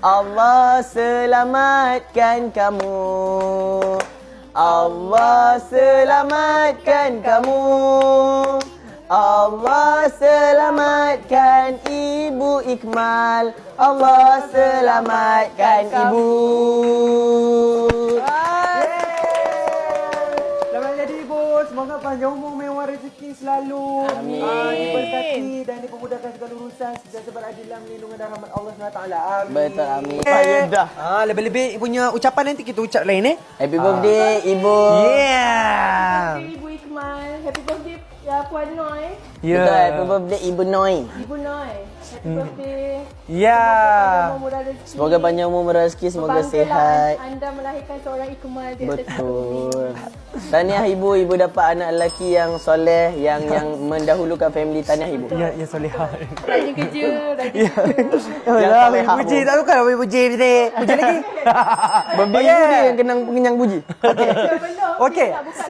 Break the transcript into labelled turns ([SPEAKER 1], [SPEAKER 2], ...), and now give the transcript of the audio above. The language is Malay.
[SPEAKER 1] Allah selamatkan kamu. Allah selamatkan kamu. Allah selamatkan Ibu Ikmal. Allah selamatkan Ibu.
[SPEAKER 2] Selamat jadi Ibu. Semoga panjang umur, mewah rezeki selalu.
[SPEAKER 1] Amin.
[SPEAKER 2] Diberkati dan dipermudahkan segala urusan sentiasa berada dalam lindungan dan rahmat Allah SWT. Amin.
[SPEAKER 1] Betul, amin. Saya dah.
[SPEAKER 2] Lebih-lebih punya ucapan nanti kita ucap lain
[SPEAKER 1] Happy birthday Ibu.
[SPEAKER 2] Yeah.
[SPEAKER 3] Ibu Ikmal. Happy birthday ya Puan Noi.
[SPEAKER 1] Betul, happy birthday Ibu Noi.
[SPEAKER 3] Ibu Noi. Happy birthday.
[SPEAKER 2] Ya.
[SPEAKER 1] Semoga panjang umur rezeki, semoga
[SPEAKER 3] Berbanggalah
[SPEAKER 1] sihat.
[SPEAKER 3] Anda melahirkan seorang Ikmal di atas
[SPEAKER 1] Betul. Tahniah Ibu, Ibu dapat anak lelaki yang soleh, yang mendahulukan family. Tahniah Ibu.
[SPEAKER 2] Ya solehah.
[SPEAKER 3] rajin kerja, rajin
[SPEAKER 2] Ya.
[SPEAKER 3] kerja.
[SPEAKER 1] Yang
[SPEAKER 2] Alah,
[SPEAKER 1] solehah,
[SPEAKER 2] puji
[SPEAKER 1] Bu.
[SPEAKER 2] tak suka nak puji kita. Puji lagi.
[SPEAKER 1] Birthday Ibu dia yang kenang pengenyang puji.
[SPEAKER 3] Benar.
[SPEAKER 2] Okey.
[SPEAKER 3] Kita nak buka